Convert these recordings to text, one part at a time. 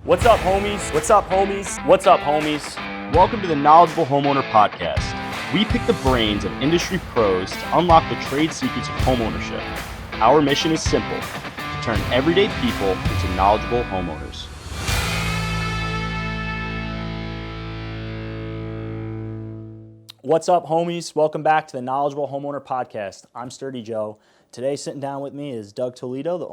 What's up, homies? What's up, homies? What's up, homies? Welcome to the Knowledgeable Homeowner Podcast. We pick the brains of industry pros to unlock the trade secrets of homeownership. Our mission is simple: to turn everyday people into knowledgeable homeowners. What's up, homies? Welcome back to the Knowledgeable Homeowner Podcast. I'm Sturdy Joe. Today, sitting down with me is Doug Toledo, the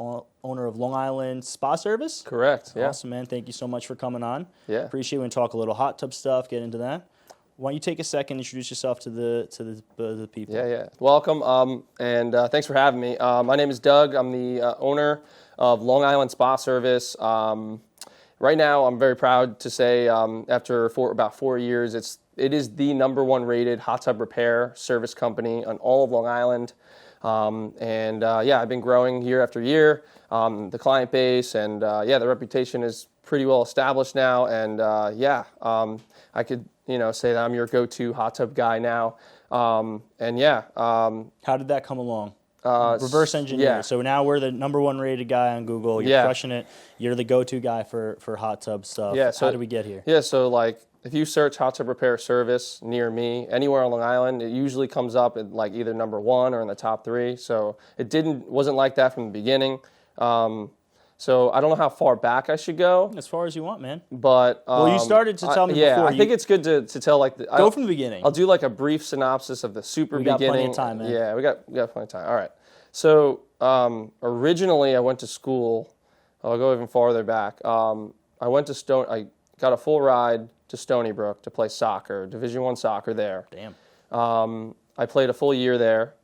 owner of Long Island Spa Service. Correct, yeah. Awesome, man. Thank you so much for coming on. Yeah. Appreciate it. We can talk a little hot tub stuff, get into that. Why don't you take a second, introduce yourself to the people. Yeah. Welcome, and thanks for having me. My name is Doug. I'm the owner of Long Island Spa Service. Right now, I'm very proud to say, after about 4 years, it is the -- rated hot tub repair service company on all of Long Island. I've been growing year after year, the client base, and the reputation is pretty well established now. And I could say that I'm your go-to hot tub guy now. How did that come along? Reverse engineer. Yeah. So now we're the #1 rated guy on Google. You're crushing it. You're the go-to guy for hot tub stuff. Yeah. So how did we get here? Yeah. So if you search hot tub repair service near me, anywhere on Long Island, it usually comes up at either #1 or in the top 3. So it wasn't like that from the beginning. So I don't know how far back I should go. As far as you want, man. But you started to tell me before. Yeah, I think it's good to tell go from the beginning. I'll do a brief synopsis of the beginning. We got plenty of time, man. Yeah, we got plenty of time. All right. So originally I went to school. I'll go even farther back. I went to I got a full ride to Stony Brook to play soccer, Division I soccer there. Damn. I played a full year there,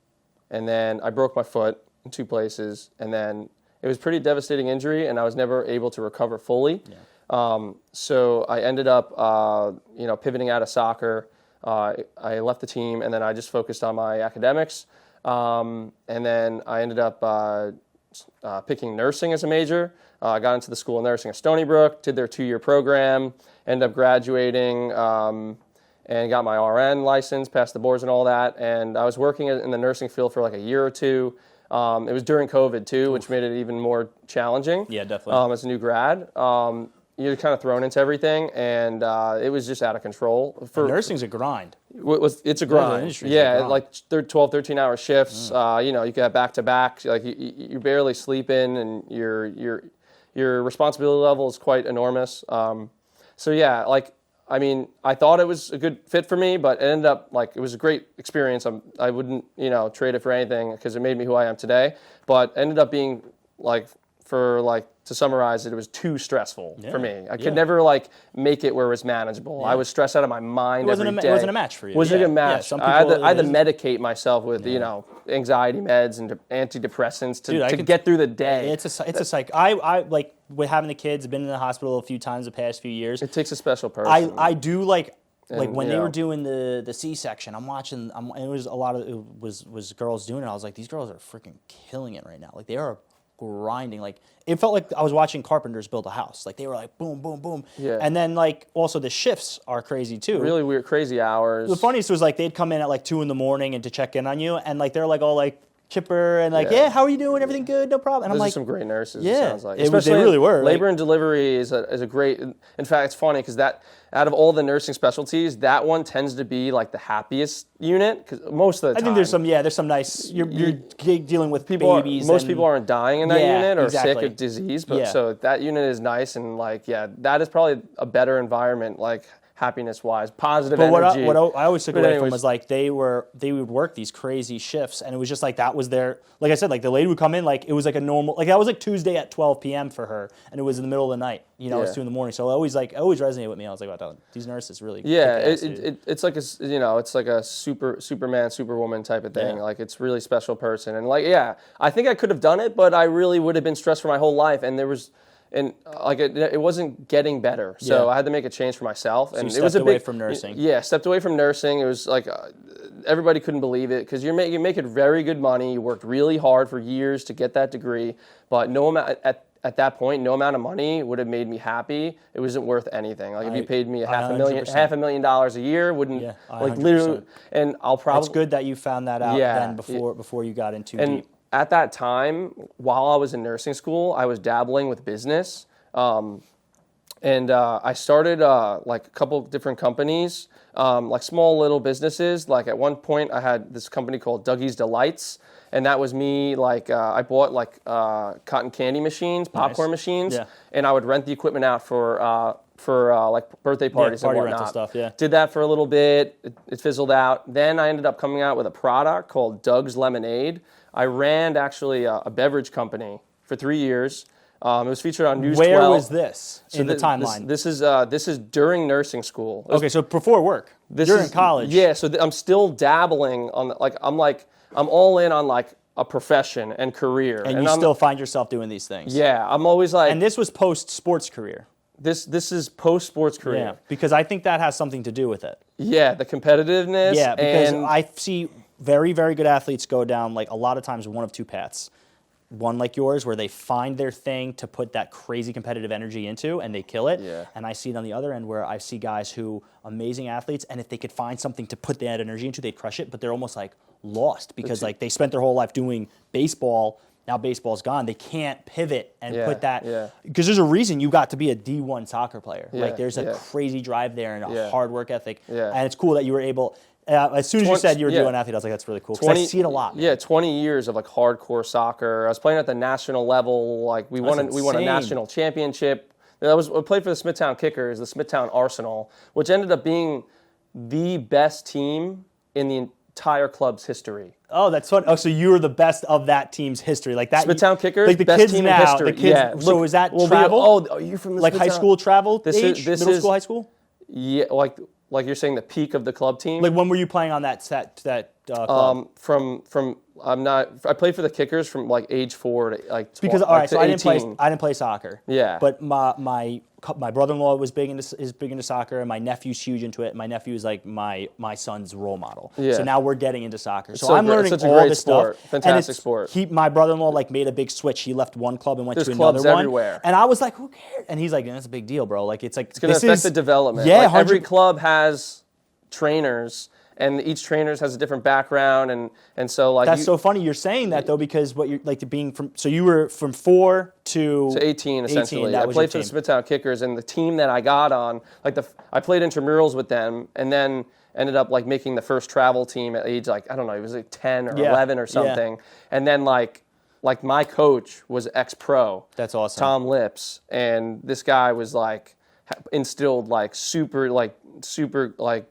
and then I broke my foot in 2 places, and then it was a pretty devastating injury, and I was never able to recover fully. Yeah. So I ended up, pivoting out of soccer. I left the team, and then I just focused on my academics. And then I ended up picking nursing as a major. I got into the School of Nursing at Stony Brook, did their 2-year program, ended up graduating, and got my RN license, passed the boards and all that. And I was working in the nursing field for a year or 2. It was during COVID too, which made it even more challenging. Yeah, definitely. As a new grad, you're kind of thrown into everything, and it was just out of control. Nursing's a grind. It's a grind. Yeah, 12, 13-hour shifts. You got back to back. You're barely sleeping, and your responsibility level is quite enormous. I thought it was a good fit for me, but it ended up it was a great experience. I wouldn't trade it for anything because it made me who I am today. But ended up being to summarize it was too stressful for me. I could never make it where it was manageable. Yeah. I was stressed out of my mind every day. It wasn't a match for you. Wasn't a match. Yeah, I had to medicate myself with anxiety meds and antidepressants to get through the day. It's a psych. I with having the kids, I've been in the hospital a few times the past few years. It takes a special person. I do when they were doing the C-section, I'm watching. It was a lot of it was girls doing it. I was like, these girls are freaking killing it right now. They are grinding. It felt like I was watching carpenters build a house. They were boom, boom, boom. Yeah. And then also the shifts are crazy too. Really weird, crazy hours. The funniest was they'd come in at 2 a.m. and to check in on you, and they're all chipper and how are you doing? Everything good? No problem. And Those I'm are some great nurses. Yeah, it sounds like. They really were. Labor and delivery is a great. In fact, it's funny because that out of all the nursing specialties, that one tends to be the happiest unit because most of the time. I think there's some nice. You're dealing with babies. Most people aren't dying in that unit or sick of disease, but so that unit is nice and that is probably a better environment happiness-wise, positive energy. What I always took away from was they would work these crazy shifts, and it was just that was their, like I said, the lady would come in it was a normal, that was Tuesday at 12 p.m. for her, and it was in the middle of the night, it was 2 a.m. So it always resonated with me. I was like, wow, these nurses really. Yeah, it's like a Superman, Superwoman type of thing. Yeah. It's really special person, and I think I could have done it, but I really would have been stressed for my whole life, and there was. And it wasn't getting better, so I had to make a change for myself. So and you it was away from nursing. Yeah, stepped away from nursing. It was everybody couldn't believe it because you're making very good money. You worked really hard for years to get that degree, but no amount at that point, no amount of money would have made me happy. It wasn't worth anything. If you paid me $500,000 a year, wouldn't literally. And I'll probably. It's good that you found that out then before you got in too deep. At that time, while I was in nursing school, I was dabbling with business. And I started like a couple different companies, like small little businesses. Like at one point I had this company called Dougie's Delights. And that was me, like, I bought, like, cotton candy machines, popcorn machines, and I would rent the equipment out for like, birthday parties and whatnot. Rental stuff, yeah. Did that for a little bit. It fizzled out. Then I ended up coming out with a product called Doug's Lemonade. I ran, actually, a beverage company for 3 years. It was featured on News 12. Where was this in the timeline? This is during nursing school. Okay, so before work. During college. Yeah, so I'm still dabbling on, I'm all in on like a profession and career. And you still find yourself doing these things. Yeah, I'm always like... And this was post-sports career. This is post-sports career. Yeah, because I think that has something to do with it. Yeah, the competitiveness. Yeah, because I see very, very good athletes go down, like, a lot of times one of two paths. One like yours, where they find their thing to put that crazy competitive energy into, and they kill it. Yeah. And I see it on the other end, where I see guys who, amazing athletes, and if they could find something to put that energy into, they'd crush it, but they're almost like lost because like they spent their whole life doing baseball. Now baseball's gone. They can't pivot and put that, because there's a reason you got to be a D1 soccer player. Like there's a crazy drive there and a hard work ethic. And it's cool that you were able... as soon as you said you were doing athlete, I was like, that's really cool. Because I see it a lot. Man. Yeah, 20 years of like hardcore soccer. I was playing at the national level. Like we won a national championship. I played for the Smithtown Kickers, the Smithtown Arsenal, which ended up being the best team in the entire club's history. Oh, that's fun. Oh, so you were the best of that team's history, like that. Smithtown Kickers, like the best kids team now, in history. The kids, so is that travel? You're from the like Smithtown. High school travel age? This Middle is, school, high school? Yeah, like you're saying the peak of the club team. Like when were you playing on that club? I played for the Kickers from like age 4 to like 12, because all right, so 18. I didn't play soccer. Yeah. But my brother-in-law was big into soccer, and my nephew's huge into it. My nephew is like my son's role model. Yeah. So now we're getting into soccer. So I'm learning all this stuff. Fantastic sport. My brother-in-law like made a big switch. He left one club and went to another clubs one. Everywhere. And I was like, who cares? And he's like, that's a big deal, bro. Like it's going to affect the development. Yeah, like every club has trainers. And each trainer has a different background, and so like that's so funny you're saying that though, because what you're like being from, so you were from 4 to 18 essentially. 18, I played for the Smithtown Kickers, and the team that I got on, like I played intramurals with them, and then ended up like making the first travel team at age like, I don't know, it was like 10 or 11 or something, and then like my coach was ex-pro. That's awesome. Tom Lips, and this guy was like instilled like super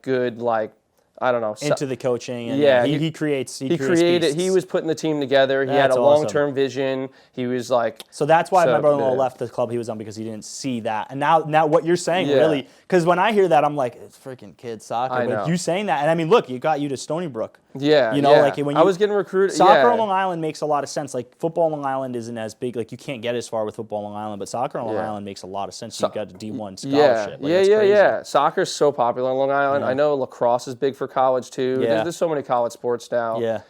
good like. I don't know. Into the coaching. And he creates. He created. beasts. He was putting the team together. He had a long-term vision. He was like. So that's why my brother-in-law left the club he was on, because he didn't see that. And now what you're saying really, because when I hear that, I'm like, it's freaking kid soccer. I know. But you saying that, and I mean, look, you got you to Stony Brook. Yeah. You know, like when I was getting recruited. Soccer on Long Island makes a lot of sense. Like football on Long Island isn't as big. Like you can't get as far with football on Long Island, but soccer on Long Island makes a lot of sense. You've got a D1 scholarship. Yeah. Soccer's so popular on Long Island. I know lacrosse is big for college too. Yeah. There's so many college sports now. Yeah.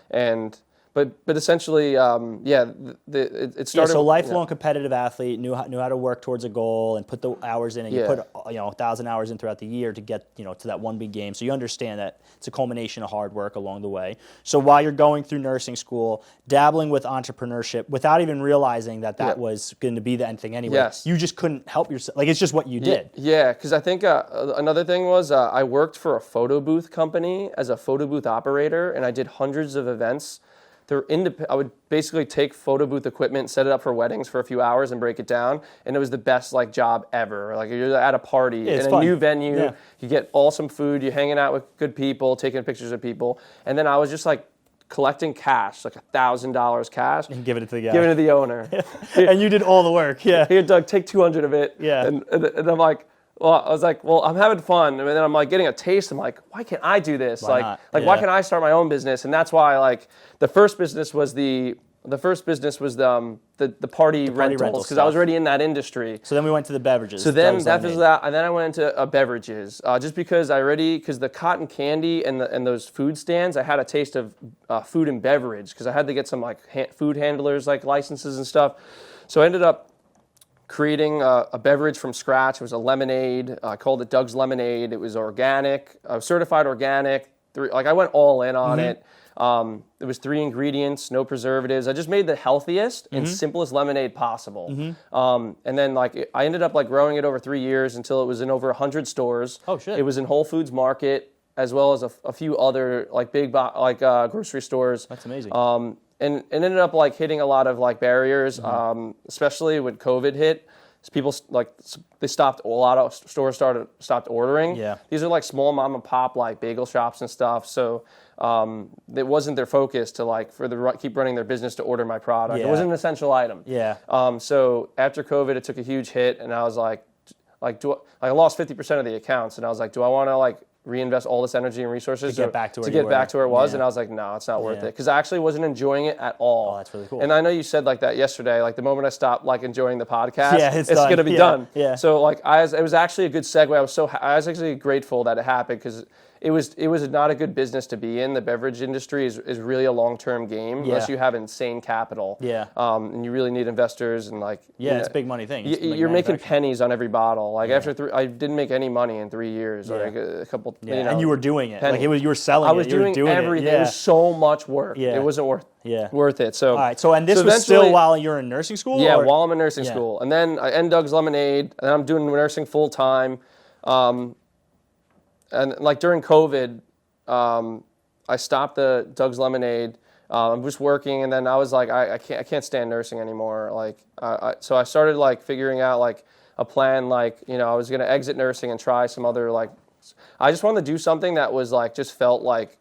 But essentially, it started. So lifelong competitive athlete, knew how to work towards a goal and put the hours in, and you put 1,000 hours in throughout the year to get to that one big game. So you understand that it's a culmination of hard work along the way. So while you're going through nursing school, dabbling with entrepreneurship without even realizing that was going to be the end thing anyway. You just couldn't help yourself. Like it's just what you did. Yeah, because I think another thing was I worked for a photo booth company as a photo booth operator, and I did hundreds of events. I would basically take photo booth equipment, set it up for weddings for a few hours, and break it down. And it was the best job ever. Like you're at a party in a new venue, you get awesome food, you're hanging out with good people, taking pictures of people, and then I was just like collecting cash, like $1,000 cash, and giving it to the guy, giving it to the owner. And you did all the work. Yeah. Here, Doug, take 200 of it. Yeah. And I'm like. Well, I was like, I'm having fun, and then I'm like getting a taste. I'm like, why can't I do this? Why can't I start my own business? And that's why the first business was the party rentals, because I was already in that industry. So then we went to the beverages. So then and then I went into beverages, just because because the cotton candy and those food stands, I had a taste of food and beverage, because I had to get some food handlers licenses and stuff. So I ended up creating a beverage from scratch. It was a lemonade. I called it Doug's Lemonade. It was organic. I was certified organic. I went all in on it. It was 3 ingredients, no preservatives. I just made the healthiest and simplest lemonade possible. And then like I ended up like growing it over 3 years until it was in over 100 stores. Oh shit! It was in Whole Foods Market as well as a few other like big grocery stores. That's amazing. And ended up like hitting a lot of like barriers, especially when COVID hit. People they stopped. A lot of stores stopped ordering. Yeah. These are like small mom and pop like bagel shops and stuff. So it wasn't their focus to keep running their business to order my product. Yeah. It wasn't an essential item. Yeah. So after COVID, it took a huge hit, and I was I lost 50% of the accounts, and I was like, do I want to reinvest all this energy and resources to get back to where it was? Yeah. And I was like, no, it's not worth it, because I actually wasn't enjoying it at all. Oh, that's really cool. And I know you said like that yesterday, like the moment I stopped enjoying the podcast, it's going to be done. Yeah. So it was actually a good segue. I was actually grateful that it happened, because it was not a good business to be in. The beverage industry is really a long-term game unless you have insane capital. Yeah. And you really need investors and it's a big money thing. You're making pennies on every bottle. After I didn't make any money in 3 years. A couple. Yeah. And you were doing it. Penny. You were selling it. I was doing everything. It was so much work. Yeah. It wasn't worth it. So all right. So and this was still while you're in nursing school? Yeah, while I'm in nursing school. And then I end Doug's Lemonade, and I'm doing nursing full time. And during COVID, I stopped the Doug's Lemonade. I'm just working, and then I was like, I can't stand nursing anymore. So I started figuring out a plan. I was gonna exit nursing and try some other I just wanted to do something that was just felt like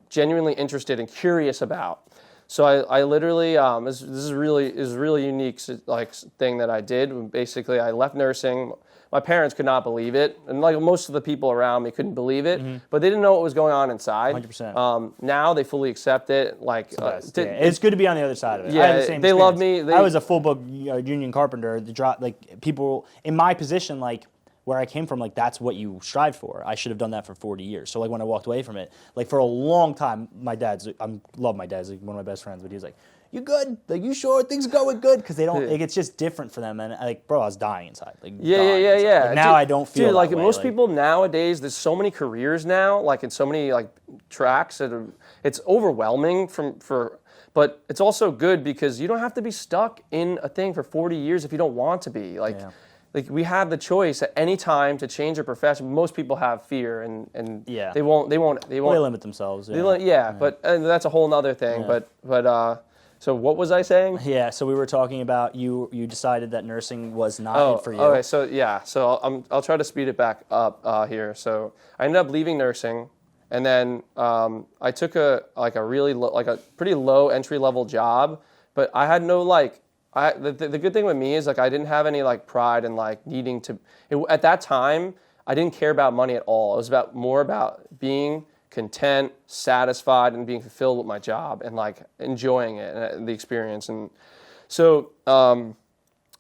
genuinely interested and curious about. So I literally this is really unique thing that I did. Basically, I left nursing. My parents could not believe it, and most of the people around me couldn't believe it, but they didn't know what was going on inside. 100%. Now they fully accept it. It's good to be on the other side of it. Yeah, I had the same they love me. I was a full book union carpenter. People in my position, where I came from, that's what you strive for. I should have done that for 40 years. So when I walked away from it, for a long time, I love my dad. He's one of my best friends, but he's like, you good? You sure things going good? Because they don't. It's just different for them. And bro, I was dying inside. Yeah. Now I don't feel that way. Most people nowadays, there's so many careers now, in so many tracks. It's overwhelming but it's also good because you don't have to be stuck in a thing for 40 years if you don't want to be. We have the choice at any time to change your profession. Most people have fear, and they won't. They limit themselves. But that's a whole nother thing. Yeah. But so what was I saying? Yeah. So we were talking about you decided that nursing was not for you. Okay. So I'll try to speed it back up here. So I ended up leaving nursing, and then I took a really pretty low entry level job, but I had no the good thing with me is I didn't have any pride in needing to. At that time, I didn't care about money at all. It was more about being content, satisfied, and being fulfilled with my job and enjoying it and the experience. And so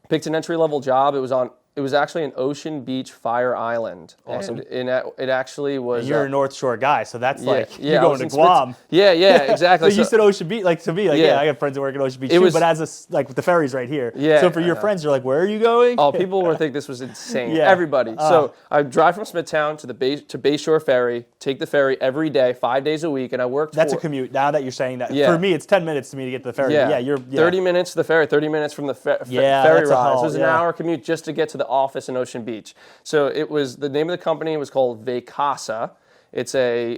picked an entry level job. It was actually an Ocean Beach Fire Island. Awesome. And it actually was. And you're a North Shore guy, so that's you're going to Guam. Yeah, exactly. So you said Ocean Beach, to me, I got friends that work at Ocean Beach too, but as the ferry's right here. Yeah. So for your friends, you're where are you going? Oh, people would think this was insane. Yeah. Everybody. So I drive from Smithtown to Bayshore Ferry, take the ferry every day, 5 days a week, and I worked. That's a commute. Now that you're saying that, for me, it's 10 minutes to me to get to the ferry. Yeah, you're 30 minutes to the ferry, 30 minutes from the ferry ride. So it was an hour commute just to get to the office in Ocean Beach. So it was the name of the company was called Vacasa. It's a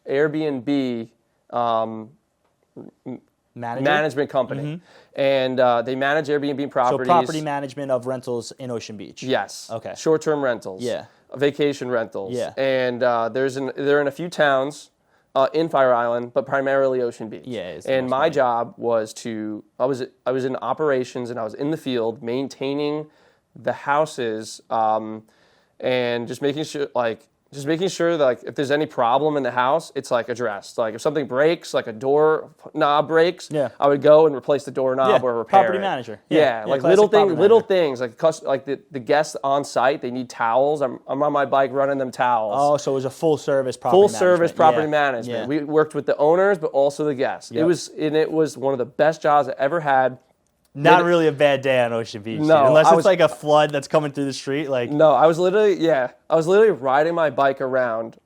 Airbnb management company, and they manage Airbnb properties. So property management of rentals in Ocean Beach. Yes. Okay. Short-term rentals. Yeah. Vacation rentals. Yeah. And they're in a few towns in Fire Island, but primarily Ocean Beach. Yeah. And my job was I was in operations, and I was in the field maintaining the houses, and just making sure that if there's any problem in the house, it's addressed. If something breaks, a door knob breaks, I would go and replace the doorknob or repair property it. manager. Little things the guests on site, they need towels. I'm on my bike running them towels. Oh, so it was a full service property management. Yeah. We worked with the owners, but also the guests. Yep. It was one of the best jobs I ever had. Not really a bad day on Ocean Beach. No, dude. Unless it's a flood that's coming through the street. No, I was literally riding my bike around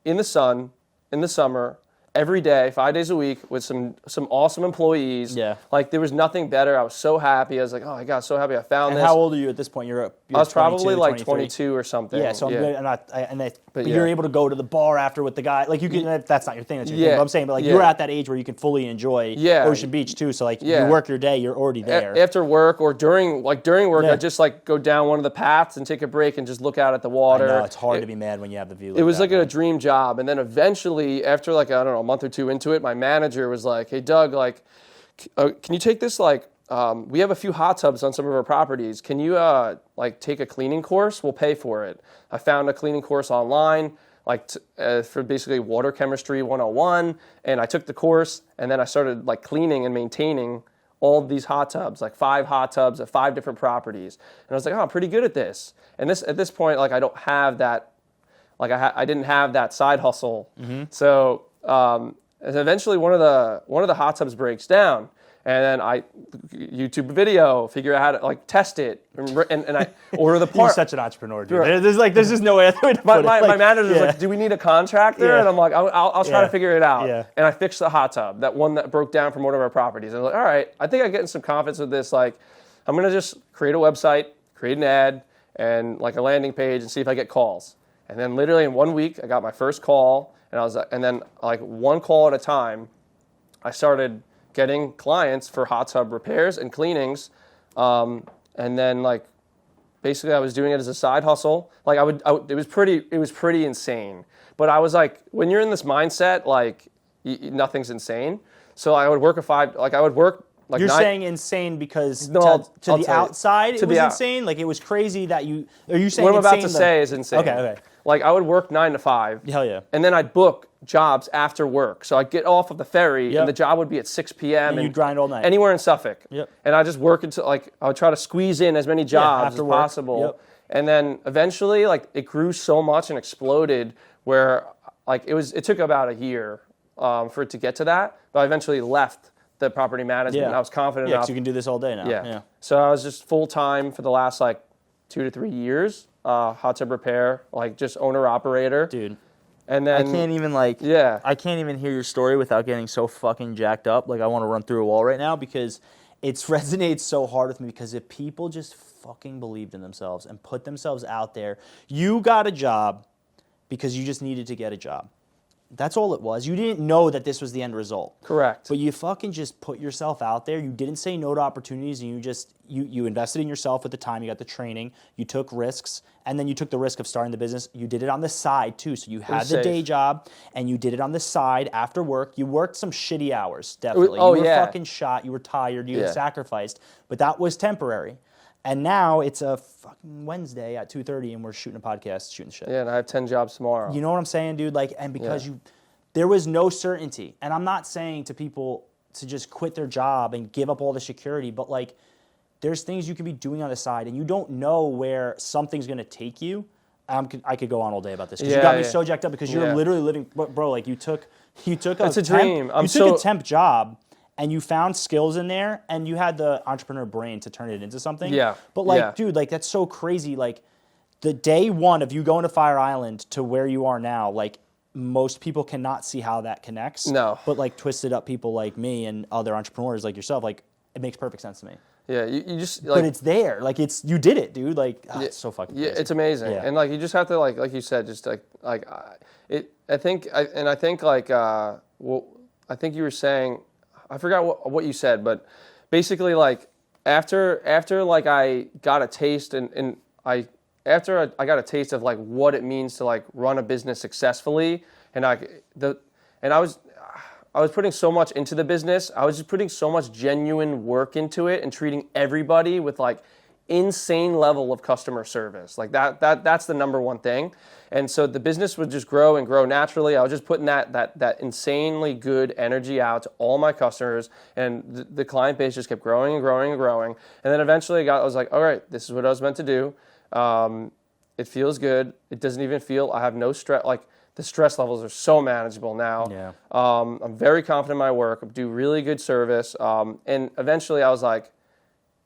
in the sun, in the summer, every day, 5 days a week with some awesome employees. Yeah. Like there was nothing better. I was so happy. I was like, oh my God, so happy I found this. How old are you at this point? You're I was probably like 23? 22 or something. Yeah, so I'm good. But yeah. you're able to go to the bar after with the guy. Like you can. That's not your thing. That's your thing. Yeah. But I'm saying, but like Yeah. you're at that age where you can fully enjoy Yeah. Ocean Beach too. So like Yeah. you work your day, you're already there. After work or during work, Yeah. I just like go down one of the paths and take a break and just look out at the water. I know, it's hard to be mad when you have the view. It was like that, a dream job. And then eventually, after like, I don't know, a month or two into it, my manager was like, hey, Doug, like, can you take this, like, we have a few hot tubs on some of our properties. Can you, like, take a cleaning course? We'll pay for it. I found a cleaning course online, like, for basically water chemistry 101. And I took the course, and then I started, like, cleaning and maintaining all of these hot tubs, like 5 hot tubs at 5 different properties. And I was like, oh, I'm pretty good at this. And at this point, like, I don't have that, like, I didn't have that side hustle. Mm-hmm. So, and eventually one of the hot tubs breaks down, and then I YouTube video, figure out how to like test it, and I order the part. You're such an entrepreneur, dude. There's just no way to put it. My manager's like, do we need a contractor? Yeah. And I'm like, I'll try to figure it out. Yeah. And I fixed the hot tub, that one that broke down from one of our properties. I was like, all right, I think I'm getting some confidence with this. Like, I'm gonna just create a website, create an ad, and like a landing page, and see if I get calls. And then literally in 1 week, I got my first call. And then like one call at a time, I started getting clients for hot tub repairs and cleanings. And then like, basically I was doing it as a side hustle. Like it was pretty insane. But I was like, when you're in this mindset, like nothing's insane. So I would work like You're saying insane because to the outside it was insane? Like it was crazy that you... Are you saying what I'm about insane to say is insane. Okay. Like I would work 9 to 5. Hell yeah. And then I'd book jobs after work. So I'd get off of the ferry and the job would be at 6 p.m. And you'd grind all night. Anywhere in Suffolk. Yep. And I just work until like, I would try to squeeze in as many jobs as possible. Yep. And then eventually like it grew so much and exploded where like it took about a year for it to get to that. But I eventually left the property management and I was confident enough. Yeah, so you can do this all day now. Yeah. So I was just full time for the last like 2 to 3 years. Hot tub repair, like just owner operator. Dude. And then I can't even I can't even hear your story without getting so fucking jacked up. Like I want to run through a wall right now because it resonates so hard with me because if people just fucking believed in themselves and put themselves out there, you got a job because you just needed to get a job. That's all it was. You didn't know that this was the end result. Correct. But you fucking just put yourself out there. You didn't say no to opportunities, and you invested in yourself at the time. You got the training. You took risks, and then you took the risk of starting the business. You did it on the side too. So you had the day job, and you did it on the side after work. You worked some shitty hours, definitely. You were fucking shot. You were tired. You had sacrificed, but that was temporary. And now it's a fucking Wednesday at 2:30 and we're shooting a podcast, shooting shit. Yeah, and I have 10 jobs tomorrow. You know what I'm saying, dude? Like, and because there was no certainty. And I'm not saying to people to just quit their job and give up all the security, but like, there's things you can be doing on the side and you don't know where something's going to take you. I could go on all day about this because you got me so jacked up because you're literally living, bro, like you took it's a dream. You took a temp job. And you found skills in there, and you had the entrepreneur brain to turn it into something. Yeah. But like, dude, like that's so crazy. Like, the day one of you going to Fire Island to where you are now, like most people cannot see how that connects. No. But like twisted up people like me and other entrepreneurs like yourself, like it makes perfect sense to me. Yeah, you just like. But it's there, like you did it, dude. Like it's so fucking crazy. Yeah, it's amazing, and like you just have to like you said, just like it. I think you were saying. I forgot what you said, but basically, like after like I got a taste after I got a taste of like what it means to like run a business successfully, and I was putting so much into the business. I was just putting so much genuine work into it and treating everybody with like insane level of customer service. Like that's the number one thing. And so the business would just grow and grow naturally. I was just putting that insanely good energy out to all my customers, and the client base just kept growing and growing and growing. And then eventually I was like, all right, this is what I was meant to do. It feels good. It doesn't even feel, I have no stress. Like the stress levels are so manageable now. Yeah. I'm very confident in my work. I do really good service. And eventually I was like,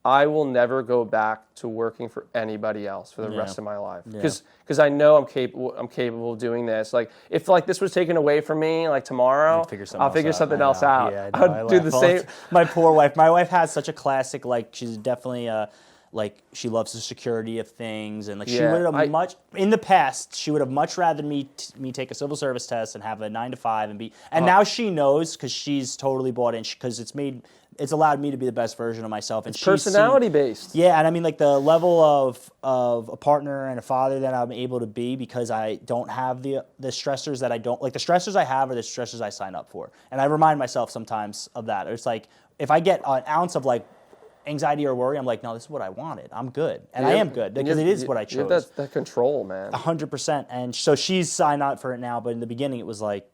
I will never go back to working for anybody else for the rest of my life, because I know I'm capable of doing this. Like if like this was taken away from me like tomorrow, I'll figure something else out. Yeah, I'll do the same. My poor wife. My wife has such a classic. Like she's definitely like she loves the security of things, and like she would have much in the past. She would have much rather me take a civil service test and have a 9 to 5 and be. And now she knows because she's totally bought in because it's allowed me to be the best version of myself. And it's personality based. Yeah, and I mean like the level of a partner and a father that I'm able to be because I don't have the stressors that I don't like. The stressors I have are the stressors I sign up for, and I remind myself sometimes of that. It's like if I get an ounce of like anxiety or worry, I'm like, no, this is what I wanted. I'm good, and I am good because it is what I chose. You have that control, man. 100%, and so she's signed up for it now. But in the beginning, it was like,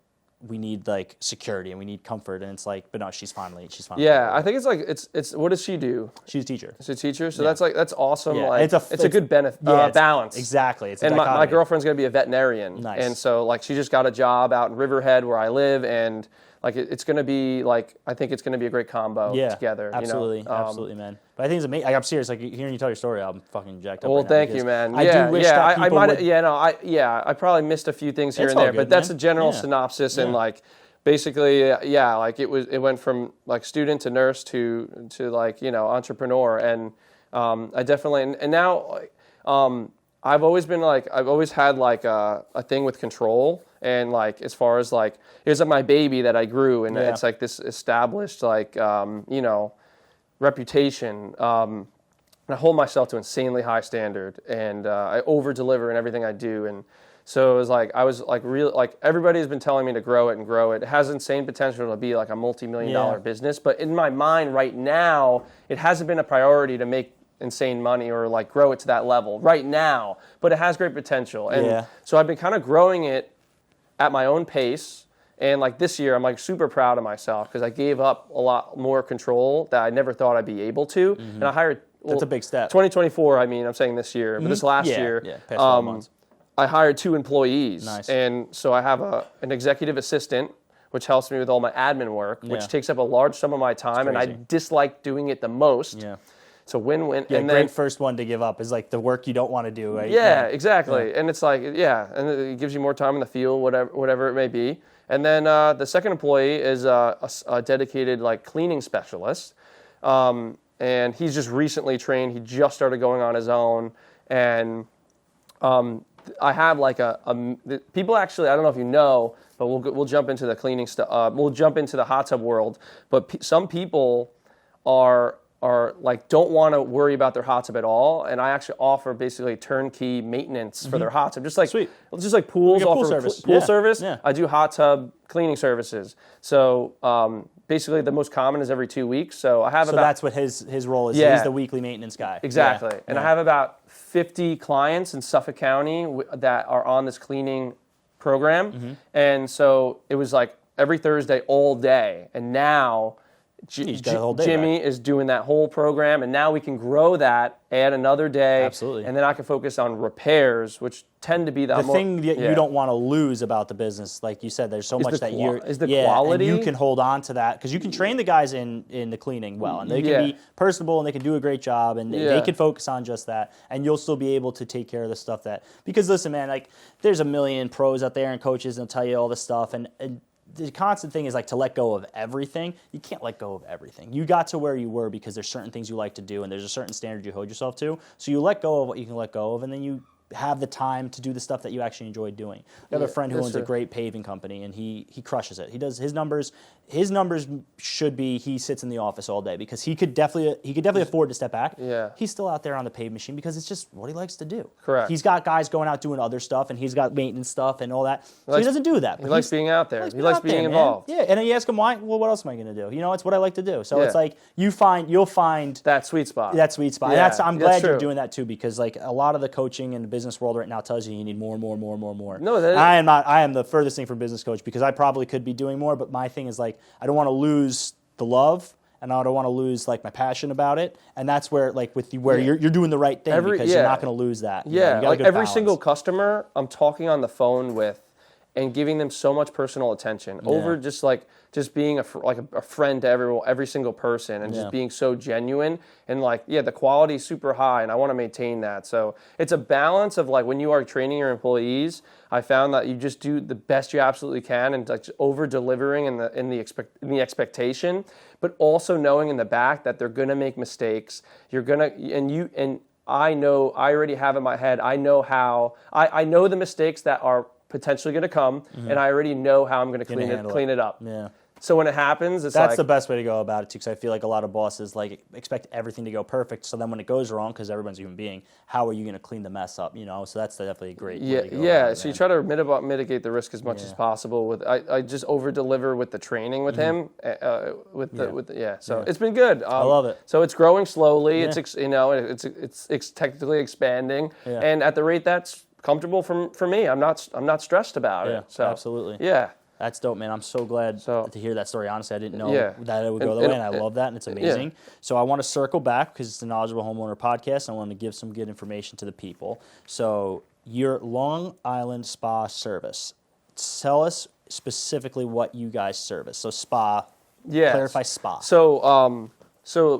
we need like security and we need comfort, and it's like, but no, she's finally. Yeah, I think it's like it's. What does she do? She's a teacher. She's a teacher, so that's awesome. Yeah. Like it's a good benefit, balance. Exactly. It's and my girlfriend's gonna be a veterinarian, nice. And so like she just got a job out in Riverhead where I live, and like it's gonna be like I think it's gonna be a great combo together. Absolutely, you know? Absolutely, man. But I think it's amazing. Like, I'm serious. Like hearing you tell your story, I'm fucking jacked up. Well, right thank now you, man. I do wish that people I probably missed a few things here and there, but that's a general synopsis, and like. Basically, like it went from like student to nurse to like entrepreneur, and I definitely and now I've always had like a thing with control, and like as far as like here's my baby that I grew, and it's like this established like reputation. And I hold myself to insanely high standard, and I over deliver in everything I do, and. So it was like I was like real like everybody's been telling me to grow it and grow it. It has insane potential to be like a multi-million-dollar business, but in my mind right now, it hasn't been a priority to make insane money or like grow it to that level right now. But it has great potential, and so I've been kind of growing it at my own pace. And like this year, I'm like super proud of myself because I gave up a lot more control that I never thought I'd be able to, and I hired. That's a big step. 2024. I mean, I'm saying this year, but this last year. Past 12 months. I hired 2 employees, nice. And so I have an executive assistant, which helps me with all my admin work, which takes up a large sum of my time, and I dislike doing it the most. Yeah. It's a win-win. Yeah, and great first one to give up is like the work you don't want to do, right? Yeah, exactly. And it's like, and it gives you more time in the field, whatever it may be. And then the second employee is a dedicated like cleaning specialist, and he's just recently trained. He just started going on his own, and I have like people actually, I don't know if you know, but we'll jump into the cleaning stuff. We'll jump into the hot tub world. But some people are like don't want to worry about their hot tub at all, and I actually offer basically turnkey maintenance for their hot tub, just like pools, pool service. Pool service. Yeah. I do hot tub cleaning services. So basically, the most common is every 2 weeks. So I have that's what his role is. He's the weekly maintenance guy. Exactly, and I have about 50 clients in Suffolk County that are on this cleaning program, and so it was like every Thursday all day, and now Jimmy is doing that whole program, and now we can grow that, add another day, absolutely, and then I can focus on repairs, which tend to be the thing that you don't want to lose about the business. Like you said, there's so much that is the quality. And you can hold on to that because you can train the guys in the cleaning well, and they can be personable and they can do a great job, and they can focus on just that, and you'll still be able to take care of the stuff because listen, man, like there's a million pros out there and coaches and they'll tell you all this stuff, and the constant thing is like to let go of everything. You can't let go of everything. You got to where you were because there's certain things you like to do and there's a certain standard you hold yourself to. So you let go of what you can let go of, and then you have the time to do the stuff that you actually enjoy doing. I have a friend who owns a great paving company, and he crushes it. He does his numbers. His numbers should be he sits in the office all day because he could definitely afford to step back. Yeah. He's still out there on the paving machine because it's just what he likes to do. Correct. He's got guys going out doing other stuff, and he's got maintenance stuff and all that. So he doesn't do that. He likes being out there. He likes being involved. Man. Yeah, and then you ask him why. Well, what else am I going to do? You know, it's what I like to do. So it's like you'll find that sweet spot. That sweet spot. Yeah, I'm glad you're doing that too, because like a lot of the coaching in the business world right now tells you need more. No, I am the furthest thing from business coach because I probably could be doing more, but my thing is like I don't want to lose the love, and I don't want to lose like my passion about it, and that's where like you're doing the right thing because you're not going to lose that. Yeah, like every single customer I'm talking on the phone with, and giving them so much personal attention over just being a friend to every single person, and just being so genuine, and like, the quality is super high, and I want to maintain that. So it's a balance of like, when you are training your employees, I found that you just do the best you absolutely can, and like over delivering in the expectation, but also knowing in the back that they're gonna make mistakes. I already have in my head, I know the mistakes that are potentially going to come, and I already know how I'm going to clean it up. Yeah. So when it happens, that's the best way to go about it too, because I feel like a lot of bosses like expect everything to go perfect. So then when it goes wrong, because everyone's a human being, how are you going to clean the mess up? So that's definitely a great way to go about it, so you try to mitigate the risk as much as possible. I just over deliver with the training with him. So it's been good. I love it. So it's growing slowly. Yeah. It's technically expanding, and at the rate that's comfortable for me. I'm not stressed about it. So absolutely. Yeah. That's dope, man. I'm so glad to hear that story. Honestly, I didn't know that it would go that way, and I love that, and it's amazing. Yeah. So I want to circle back, because it's the Knowledgeable Homeowner Podcast. I want to give some good information to the people. So your Long Island Spa service. Tell us specifically what you guys service. So spa. Yeah. Clarify spa. So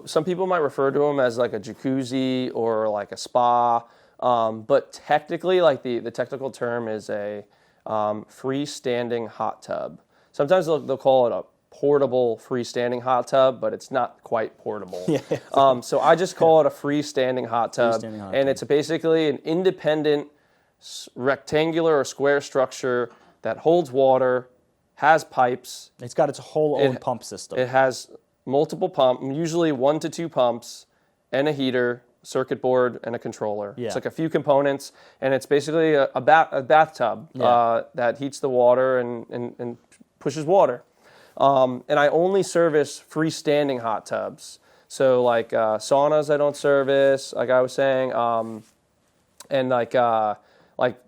some people might refer to them as like a jacuzzi or like a spa, but technically, like the technical term is a freestanding hot tub. Sometimes they'll call it a portable freestanding hot tub, but it's not quite portable. So I just call it a freestanding hot tub, it's basically an independent rectangular or square structure that holds water, has pipes. It's got its whole own pump system. It has multiple pumps, usually 1 to 2 pumps, and a heater, circuit board, and a controller. It's like a few components, and it's basically a bathtub that heats the water and pushes water. And I only service freestanding hot tubs. So like saunas I don't service, like I was saying, and like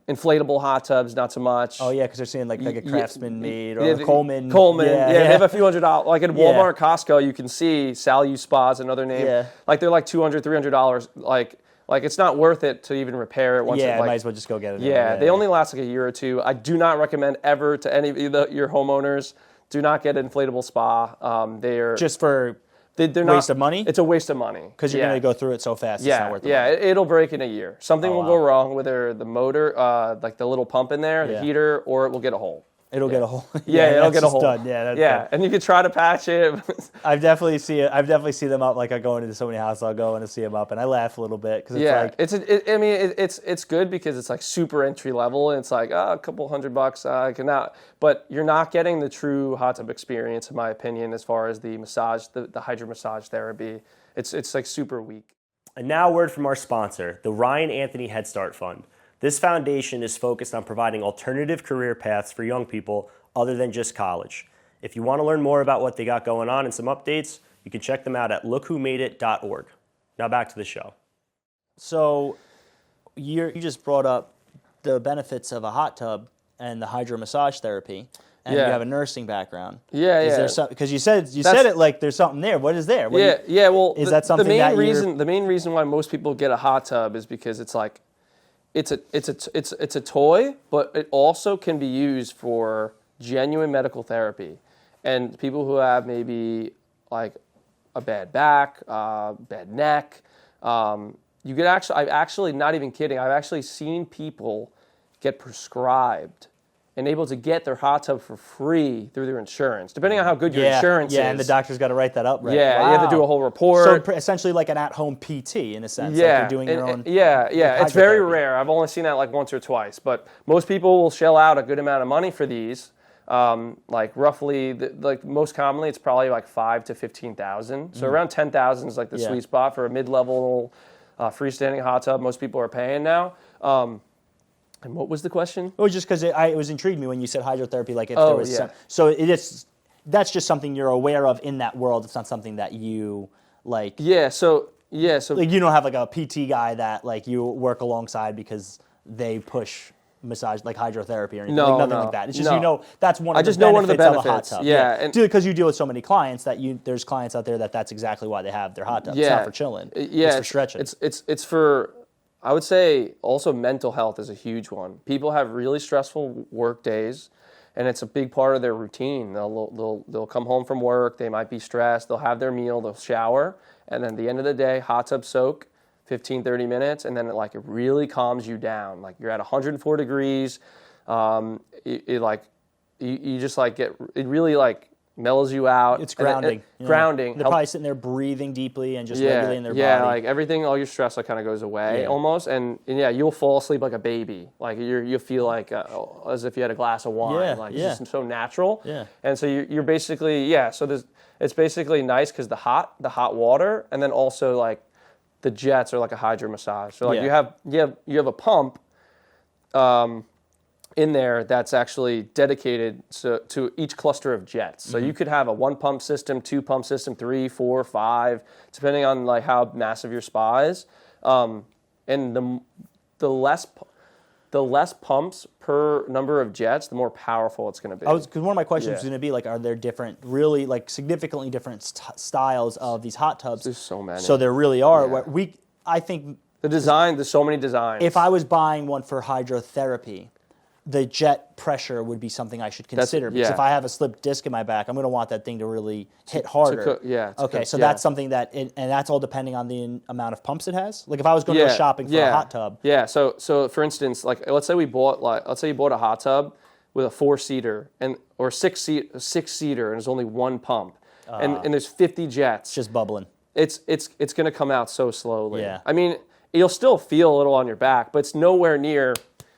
inflatable hot tubs, not so much. Oh yeah, because they're seeing like a Craftsman made or Coleman. They have a few $100. Like at Walmart, Costco, you can see Salu Spas, another name. Yeah. Like they're like $200, $300. Like it's not worth it to even repair it. Might as well just go get it. They only last like a year or two. I do not recommend ever to any of your homeowners, do not get an inflatable spa. They're just for waste of money? It's a waste of money. Because you're going to go through it so fast, it's not worth it. It'll break in a year. Something will go wrong with the motor, like the little pump in there, the heater, or it will get a hole. It'll get a hole. It'll get a hole. Done. That's done. And you can try to patch it. I've definitely seen them up. Like I go into so many houses, I'll go in and see them up, and I laugh a little bit because it's good because it's like super entry level, and it's like a couple $100 I cannot. But you're not getting the true hot tub experience, in my opinion, as far as the massage, the hydro massage therapy. It's like super weak. And now a word from our sponsor, the Ryan Anthony Head Start Fund. This foundation is focused on providing alternative career paths for young people other than just college. If you want to learn more about what they got going on and some updates, you can check them out at lookwhomadeit.org. Now back to the show. So you just brought up the benefits of a hot tub and the hydro massage therapy, and you have a nursing background. Is there some, because you said it like there's something there. What is there? Well, is that something the main reason why most people get a hot tub is because it's like it's a toy, but it also can be used for genuine medical therapy. And people who have maybe like a bad back, bad neck, you could I've actually, not even kidding, I've actually seen people get prescribed and able to get their hot tub for free through their insurance, depending on how good your insurance is. Yeah, and the doctor's got to write that up, right? Yeah, you have to do a whole report. So essentially like an at-home PT in a sense. Like you're doing your own. It's very rare. I've only seen that like once or twice, but most people will shell out a good amount of money for these. Like roughly, like most commonly, it's probably like $5,000 to $15,000. So around $10,000 is like the sweet spot for a mid-level freestanding hot tub. Most people are paying now. And what was the question? It was just because it was intrigued me when you said hydrotherapy. Like if there was so that's just something you're aware of in that world. It's not something that you like. So like you don't have like a PT guy that like you work alongside because they push massage like hydrotherapy or anything. Nothing like that. It's just that's one of the benefits of a hot tub. Yeah, because you deal with so many clients that there's clients out there that's exactly why they have their hot tub. It's not for chilling. It's for stretching. It's for I would say also mental health is a huge one. People have really stressful work days, and it's a big part of their routine. They'll come home from work, they might be stressed, they'll have their meal, they'll shower, and then at the end of the day, hot tub soak, 15, 30 minutes, and then it really calms you down. Like you're at 104 degrees, you just like it really like mellows you out. It's grounding. Grounding. They're probably sitting there breathing deeply and just regulating their body. Yeah, like everything, all your stress kind of goes away almost. And you'll fall asleep like a baby. Like you'll feel like as if you had a glass of wine. It's just so natural. Yeah. And so you're basically, so it's basically nice because the hot water, and then also like the jets are like a hydro massage. So like you have a pump in there that's actually dedicated to each cluster of jets. So you could have a 1 pump system, 2 pump system, 3, 4, 5, depending on like how massive your spa is. And the less pumps per number of jets, the more powerful it's going to be. Because one of my questions was going to be like, are there different, really like significantly different styles of these hot tubs? There's so many. So there really are. Yeah. I think the design. There's so many designs. If I was buying one for hydrotherapy, the jet pressure would be something I should consider. Because if I have a slipped disc in my back, I'm going to want that thing to really hit harder. That's something that, and that's all depending on the amount of pumps it has. Like if I was going to go shopping for a hot tub. Yeah. So for instance, like let's say you bought a hot tub with a 4-seater or 6-seater, and there's only 1 pump, and there's 50 jets. It's just bubbling. It's going to come out so slowly. Yeah. I mean, you'll still feel a little on your back, but it's nowhere near.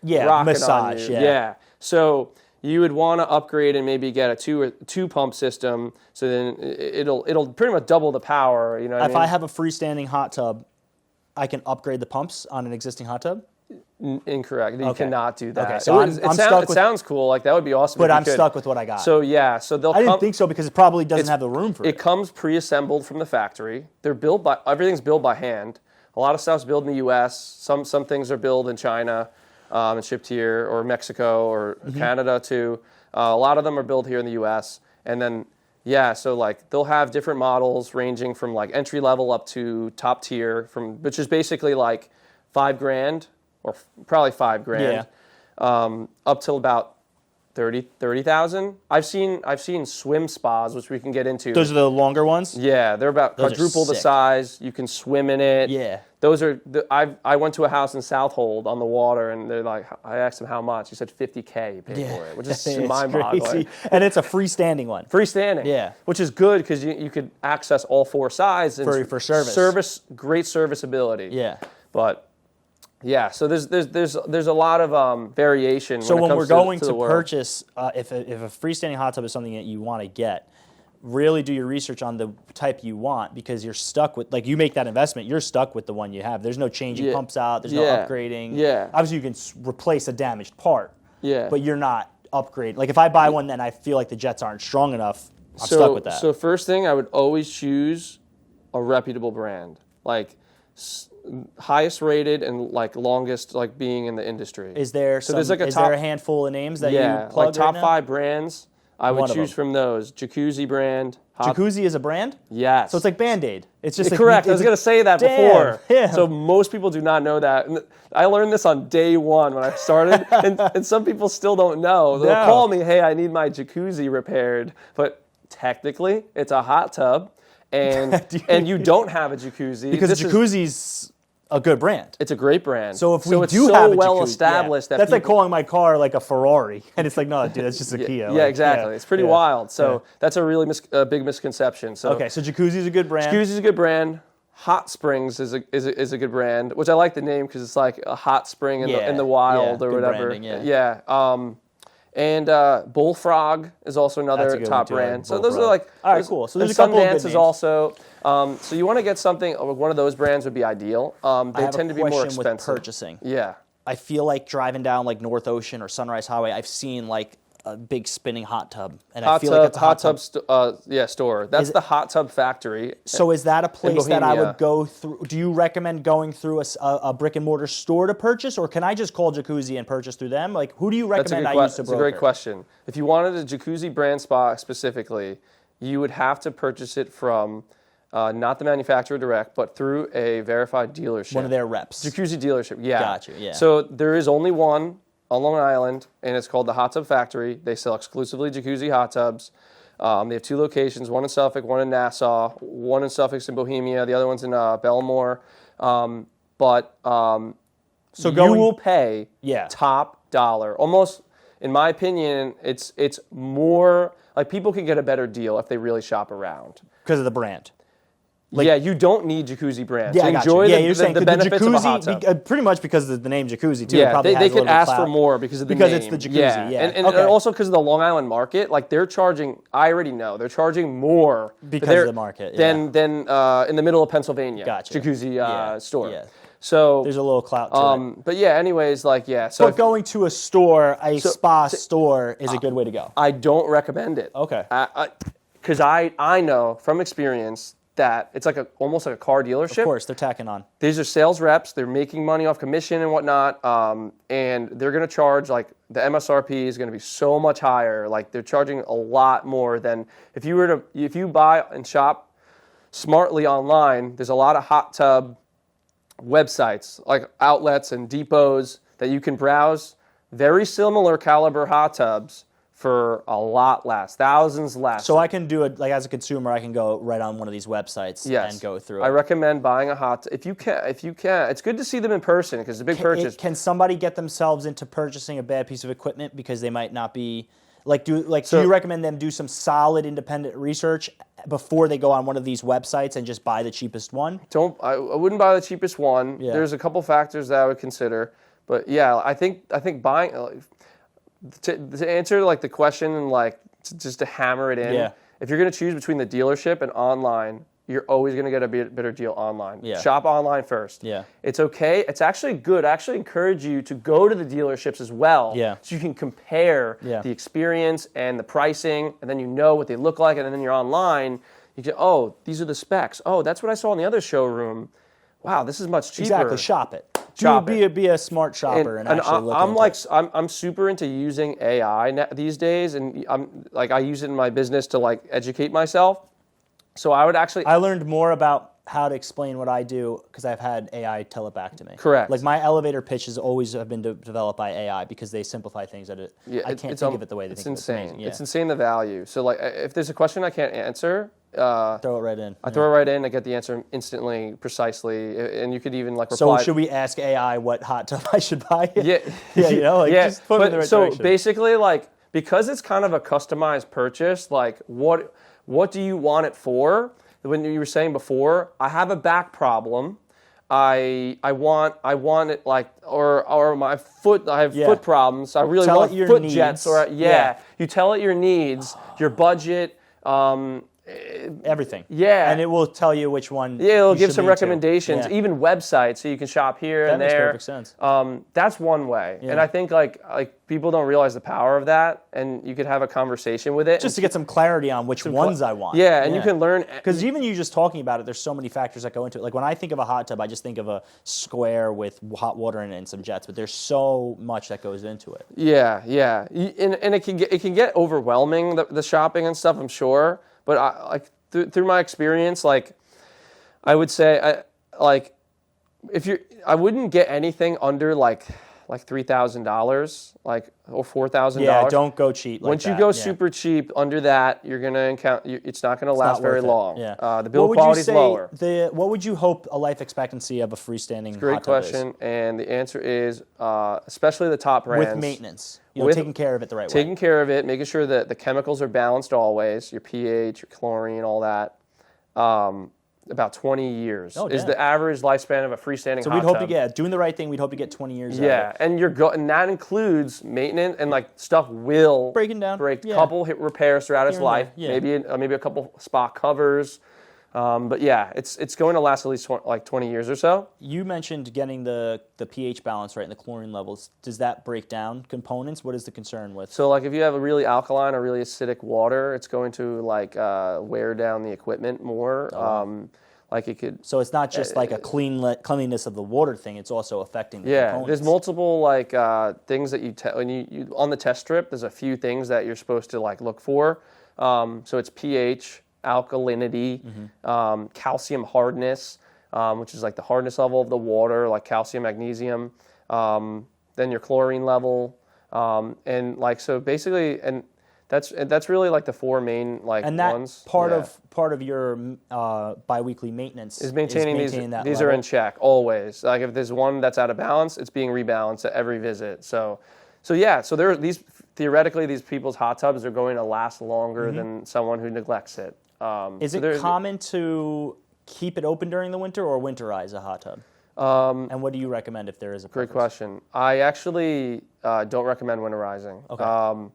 Massage. Yeah. So you would want to upgrade and maybe get a 2 pump system. So then it'll pretty much double the power. You know, if I have a freestanding hot tub, I can upgrade the pumps on an existing hot tub. Incorrect. You cannot do that. Okay, so it sounds cool. Like that would be awesome. But I'm stuck with what I got. So I didn't think so because it probably doesn't have the room for it. It comes pre-assembled from the factory. Everything's built by hand. A lot of stuff's built in the U.S. Some things are built in China. And shipped here, or Mexico, or Canada too. A lot of them are built here in the U.S. And then, so like they'll have different models ranging from like entry level up to top tier, which is basically like $5,000 or probably $5,000, up till about 30,000. I've seen swim spas, which we can get into. Those are the longer ones? Yeah, they're about quadruple the size. You can swim in it. Yeah. Those are. I went to a house in Southold on the water, and they're like, I asked him how much. He said $50K you paid for it, which is mind-boggling. And it's a freestanding one. Freestanding. Yeah. Which is good because you could access all 4 sides and for service. Great serviceability. Yeah. But. Yeah, so there's a lot of variation. So when we're going to world. purchase, if a freestanding hot tub is something that you want to get, really do your research on the type you want, because you're stuck with, like, you make that investment, you're stuck with the one you have. There's no changing pumps out. There's no upgrading. Yeah. Obviously, you can replace a damaged part. Yeah. But you're not upgrading. Like if I buy one and I feel like the jets aren't strong enough, I'm stuck with that. So first thing, I would always choose a reputable brand, like highest rated and like longest like being in the industry. Is there there a handful of names that you plug like top right 5 brands? I would choose from those. Jacuzzi brand. Jacuzzi is a brand? Yes. So it's like Band-Aid. It's just correct. I was going to say that before. Yeah. So most people do not know that. And I learned this on day 1 when I started, and some people still don't know. They'll call me, hey, I need my jacuzzi repaired. But technically, it's a hot tub, and you don't have a jacuzzi. Because jacuzzi's a good brand. It's a great brand. So if we it's do so have a well jacuzzi, established that that's like calling my car like a Ferrari, and it's like, no, dude, that's just a Kia. Yeah, exactly. It's pretty wild. So that's a really big misconception. So okay, so Jacuzzi is a good brand. Jacuzzi is a good brand. Hot Springs is a good brand, which I like the name because it's like a hot spring in the wild or whatever. Branding, And Bullfrog is also another top brand. So those are like all right, cool. So there's a couple of good names. Sundance is also. So you want to get something. One of those brands would be ideal. They tend to be more expensive. With purchasing. Yeah. I feel like driving down like North Ocean or Sunrise Highway, I've seen like a big spinning hot tub, and I feel like it's a hot tub store. That's the Hot Tub Factory. So is that a place that I would go through? Do you recommend going through a brick and mortar store to purchase, or can I just call Jacuzzi and purchase through them? Like, who do you recommend I use to broker? That's a great question. If you wanted a Jacuzzi brand spa specifically, you would have to purchase it from not the manufacturer direct, but through a verified dealership. One of their reps. Jacuzzi dealership, yeah. Gotcha, yeah. So there is only one on Long Island, and it's called the Hot Tub Factory. They sell exclusively jacuzzi hot tubs. They have 2 locations, one in Suffolk, one in Nassau, one in Suffolk in Bohemia, the other one's in Belmore. So you will pay top dollar. Almost, in my opinion, it's more, like people can get a better deal if they really shop around. Because of the brand. You don't need jacuzzi brands. Yeah, Enjoy the benefits jacuzzi, of a hot tub. Pretty much because of the name Jacuzzi, too. Yeah, they could ask for more because of the name. Because it's the Jacuzzi, yeah. And also because of the Long Island market, like they're charging, I already know, they're charging more because of the market than in the middle of Pennsylvania. Gotcha. Jacuzzi store. Yeah. So there's a little clout to it. But yeah, anyways, So but going to a store, spa store, is a good way to go. I don't recommend it. Okay. Because I know from experience that it's like almost like a car dealership. Of course, they're tacking on. These are sales reps. They're making money off commission and whatnot, and they're going to charge, like, the MSRP is going to be so much higher. Like, they're charging a lot more than if you buy and shop smartly online. There's a lot of hot tub websites, like outlets and depots that you can browse. Very similar caliber hot tubs for a lot less, thousands less. So I can do it, like, as a consumer, I can go right on one of these websites and go through it. I recommend buying a hot tub. If you can. It's good to see them in person because it's a big purchase. Can somebody get themselves into purchasing a bad piece of equipment because they might not be, do you recommend them do some solid independent research before they go on one of these websites and just buy the cheapest one? I wouldn't buy the cheapest one. Yeah. There's a couple factors that I would consider. But yeah, I think buying, to answer like the question and just to hammer it in, if you're going to choose between the dealership and online, you're always going to get a better deal online. Yeah. Shop online first. Yeah. It's okay. It's actually good. I actually encourage you to go to the dealerships as well, so you can compare the experience and the pricing, and then you know what they look like, and then you're online, you get, oh, these are the specs. Oh, that's what I saw in the other showroom. Wow, this is much cheaper. Exactly. Shop it. Be a smart shopper and actually look into it. I'm super into using AI these days, and I use it in my business to educate myself. So I learned more about how to explain what I do because I've had AI tell it back to me. Correct. Like my elevator pitches always have been developed by AI because they simplify things I can't think of it the way they think of it. It's insane. Yeah. It's insane the value. So if there's a question I can't answer, throw it right in. I throw it right in. I get the answer instantly, precisely, and you could even reply. So should we ask AI what hot tub I should buy? Yeah, just put it in the right direction. Basically, because it's kind of a customized purchase, what do you want it for? When you were saying before, I have a back problem. I want it or my foot. I have foot problems. I really want foot needs. jets. You tell it your needs, your budget. Everything. Yeah. And it will tell you which one. Yeah, it'll give some recommendations, even websites, so you can shop here and there. That makes perfect sense. That's one way. Yeah. And I think people don't realize the power of that, and you could have a conversation with it. Just to get some clarity on which ones I want. Yeah, and you can learn. Because even you just talking about it, there's so many factors that go into it. Like when I think of a hot tub, I just think of a square with hot water in it and some jets, but there's so much that goes into it. Yeah. And it can get overwhelming, the shopping and stuff, I'm sure. But through my experience, I would say, I wouldn't get anything under $3,000, or $4,000. Yeah, don't go cheap. Once you go super cheap under that, you're gonna encounter. It's not gonna last very long. Yeah. The build quality is lower. What would you hope a life expectancy of a freestanding Great hot tub question, is? and the answer is especially the top brands with maintenance. Taking care of it the right way. Taking care of it, making sure that the chemicals are balanced always, your pH, your chlorine, all that. About 20 years is the average lifespan of a freestanding hot tub. So we'd hope doing the right thing, we'd hope to get 20 years out of it. And that includes maintenance and stuff will breaking down. Couple repairs throughout its life. Maybe a couple spot covers. But it's going to last at least 20 years or so. You mentioned getting the pH balance right and the chlorine levels. Does that break down components? What is the concern with? So if you have a really alkaline or really acidic water, it's going to wear down the equipment more. It could. So it's not just a cleanliness of the water thing. It's also affecting the components. There's multiple things that when you on the test strip. There's a few things that you're supposed to look for. So it's pH. alkalinity, calcium hardness, which is like the hardness level of the water, like calcium, magnesium, then your chlorine level, and like so basically, and that's really like the four main like and that ones. part of your biweekly maintenance is maintaining these. That these level. are in check always. Like if there's one that's out of balance, it's being rebalanced at every visit. So there these theoretically these people's hot tubs are going to last longer than someone who neglects it. Is it common to keep it open during the winter or winterize a hot tub? And what do you recommend if there is a preference? Great question. I actually don't recommend winterizing. Okay.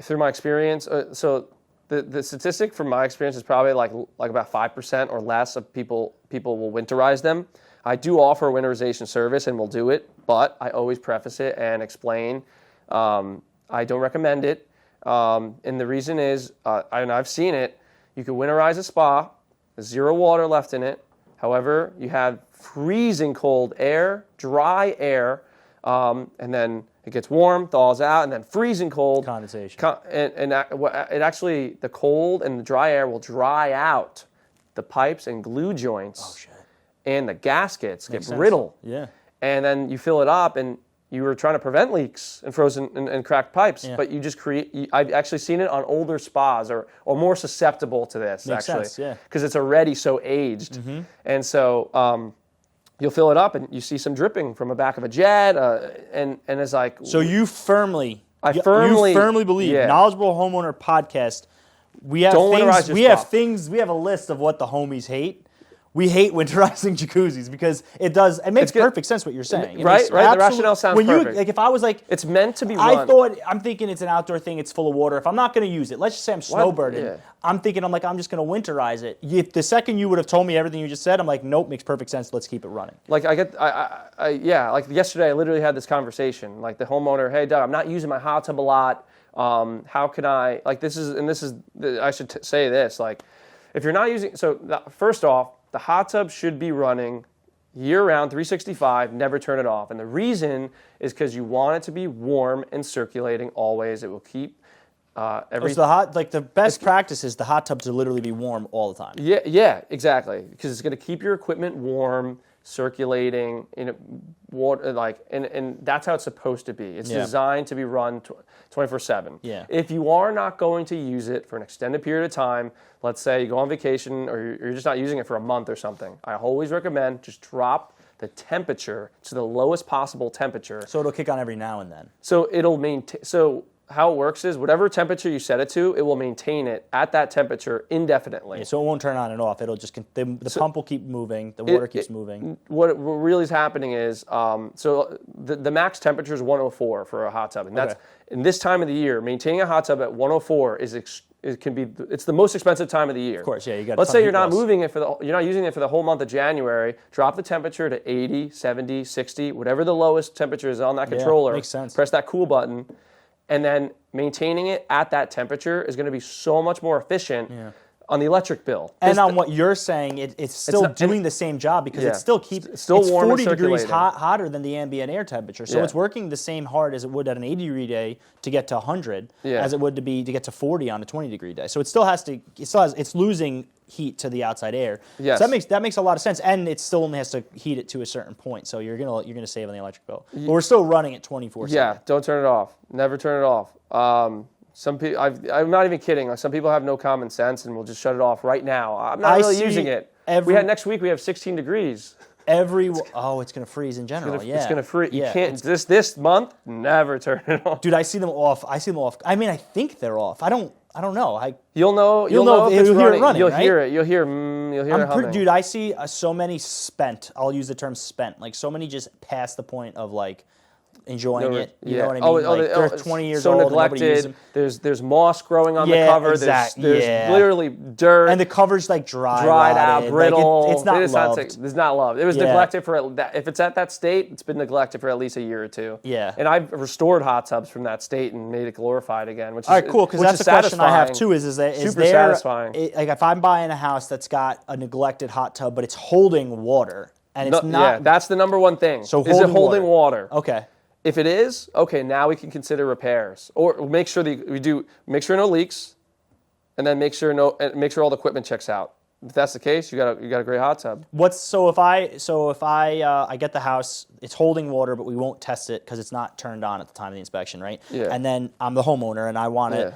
Through my experience, so the statistic from my experience is probably like about 5% or less of people will winterize them. I do offer a winterization service and will do it, but I always preface it and explain I don't recommend it. And the reason is, and I've seen it, you can winterize a spa, there's 0 water left in it. However, you have freezing cold air, dry air, and then it gets warm, thaws out, and then freezing cold. Condensation. It actually, the cold and the dry air will dry out the pipes and glue joints. And the gaskets get brittle. Yeah. And then you fill it up, and you were trying to prevent leaks and frozen and cracked pipes, but you just I've actually seen it on older spas or more susceptible to this. Makes actually, sense, yeah. Because it's already so aged, and so you'll fill it up and you see some dripping from the back of a jet, and it's like. So you firmly believe Knowledgeable Homeowner Podcast. We have Don't winterize your things. We have a list of what the homies hate. We hate winterizing jacuzzis because it makes perfect sense what you're saying. Right? The rationale sounds perfect. Like if I was like, it's meant to be run. I'm thinking it's an outdoor thing. It's full of water. If I'm not going to use it, let's just say I'm snowbirding. Yeah. I'm just going to winterize it. If the second you would have told me everything you just said, I'm like, nope, makes perfect sense. Let's keep it running. Like like yesterday I literally had this conversation. Like the homeowner, hey Doug, I'm not using my hot tub a lot. How can I, like I should say this, like if you're not using, first off, the hot tub should be running year-round, 365, never turn it off. And the reason is because you want it to be warm and circulating always. It will keep the best practice is the hot tub to literally be warm all the time. Yeah, exactly. Because it's going to keep your equipment warm, circulating, water, and that's how it's supposed to be. It's designed to be run 24/7. Yeah. If you are not going to use it for an extended period of time, let's say you go on vacation or you're just not using it for a month or something, I always recommend just drop the temperature to the lowest possible temperature. So it'll kick on every now and then. So it'll maintain. So how it works is whatever temperature you set it to, it will maintain it at that temperature indefinitely. Yeah, so it won't turn on and off. It'll just the pump will keep moving. The water keeps moving. What really is happening is the max temperature is 104 for a hot tub, and that's in this time of the year. Maintaining a hot tub at 104 it's the most expensive time of the year. Of course, yeah. You got. Let's say you're not using it for the whole month of January. Drop the temperature to 80, 70, 60, whatever the lowest temperature is on that controller. Makes sense. Press that cool button. And then maintaining it at that temperature is going to be so much more efficient on the electric bill. And on what you're saying, it's still doing the same job because it still keeps it's warm 40 and degrees hotter than the ambient air temperature. So it's working the same hard as it would at an 80-degree day to get to 100 as it would to get to 40 on a 20-degree day. So it's losing heat to the outside air. Yes. So that makes a lot of sense, and it still only has to heat it to a certain point. So you're gonna save on the electric bill. But we're still running it 24/7. Yeah, don't turn it off. Never turn it off. Some people, I'm not even kidding. Like some people have no common sense and will just shut it off right now. I'm not really using it. Next week we have 16 degrees. It's gonna freeze in general. It's gonna freeze. You can't this month. Never turn it off. Dude, I see them off. I mean, I think they're off. I don't know. You'll know if it's running. You'll right? hear it. You'll hear it humming. Dude, I see so many spent. I'll use the term spent. Like so many just past the point of like enjoying it. You know what I mean? They're 20 years so old neglected. And nobody uses them. There's moss growing on the cover. Exactly. There's literally dirt. And the cover's like dried out, brittle. Like it's not loved. It's not loved. It was neglected if it's at that state, it's been neglected for at least a year or two. Yeah. And I've restored hot tubs from that state and made it glorified again, which is all right, cool. Because that's the question I have too. Is super satisfying? Like if I'm buying a house that's got a neglected hot tub, but it's holding water and it's not. Yeah, that's the number one thing. So is it holding water? Okay. If it is, okay, now we can consider repairs or make sure no leaks, and then make sure all the equipment checks out. If that's the case, you got a great hot tub. If I get the house, it's holding water, but we won't test it because it's not turned on at the time of the inspection, right? Yeah. And then I'm the homeowner and I want it.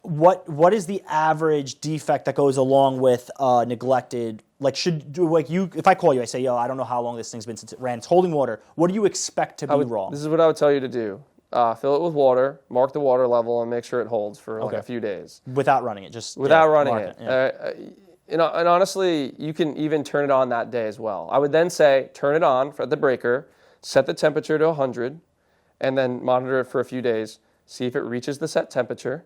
What is the average defect that goes along with neglected? If I call you, I say, yo, I don't know how long this thing's been since it ran. It's holding water. What do you expect to be wrong? This is what I would tell you to do. Fill it with water, mark the water level, and make sure it holds for a few days. Without running it, without running it. Yeah. And honestly, you can even turn it on that day as well. I would then say, turn it on at the breaker, set the temperature to 100, and then monitor it for a few days. See if it reaches the set temperature,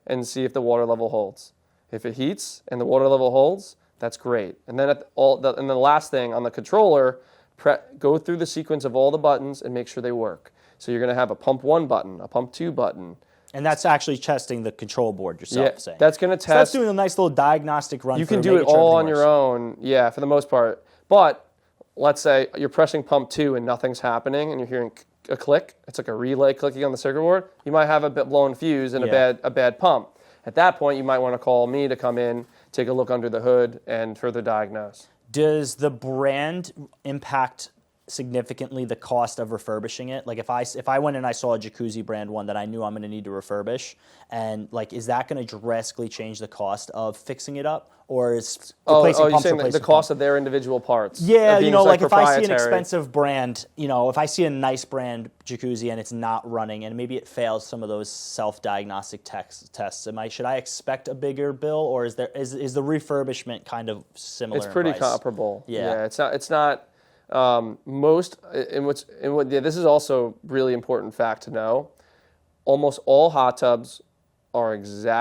and see if the water level holds. If it heats and the water level holds, that's great. And then the last thing on the controller, go through the sequence of all the buttons and make sure they work. So you're going to have a pump 1 button, a pump 2 button. And that's actually testing the control board yourself. Yeah, that's going to test. So that's doing a nice little diagnostic run. You can do it all on your own, for the most part. But let's say you're pressing pump 2 and nothing's happening, and you're hearing a click. It's like a relay clicking on the circuit board. You might have a bit blown fuse and a bad pump. At that point, you might want to call me to come in, take a look under the hood, and further diagnose. Does the brand impact significantly the cost of refurbishing it? Like if I went and I saw a Jacuzzi brand one that I knew I'm going to need to refurbish, and like is that going to drastically change the cost of fixing it up, or is replacing pumps you're saying the cost of their individual parts? Yeah, like if I see an expensive brand, if I see a nice brand Jacuzzi and it's not running and maybe it fails some of those self-diagnostic tests, should I expect a bigger bill, or is the refurbishment kind of similar? It's pretty in price? comparable. Yeah, it's not. This is also really important fact to know. Almost all hot tubs are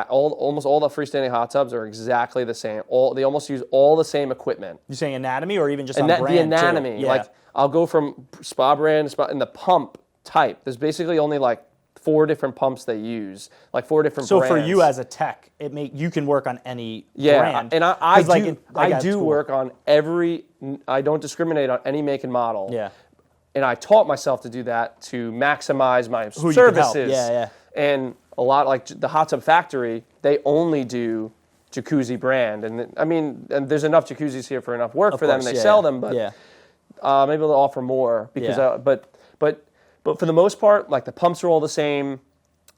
almost all the freestanding hot tubs are exactly the same. They almost use all the same equipment. You're saying anatomy, or even just on brand? The anatomy. Too? Yeah. Like I'll go from spa brand to spa, and the pump type. There's basically only like 4 different pumps they use, like 4 different brands. So for you as a tech, you can work on any brand. And I do work on every. I don't discriminate on any make and model. Yeah. And I taught myself to do that to maximize my Who services. You can help. Yeah. And a lot like the Hot Tub Factory, they only do Jacuzzi brand, and and there's enough Jacuzzis here for enough work for them, and they sell them, but maybe they'll offer more because But for the most part, like the pumps are all the same.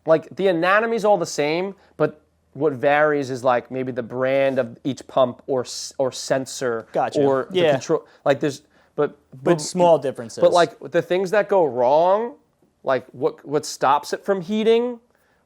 Like the anatomy's all the same, but what varies is like maybe the brand of each pump or sensor or the control. Like there's but small differences. But like the things that go wrong, like what stops it from heating,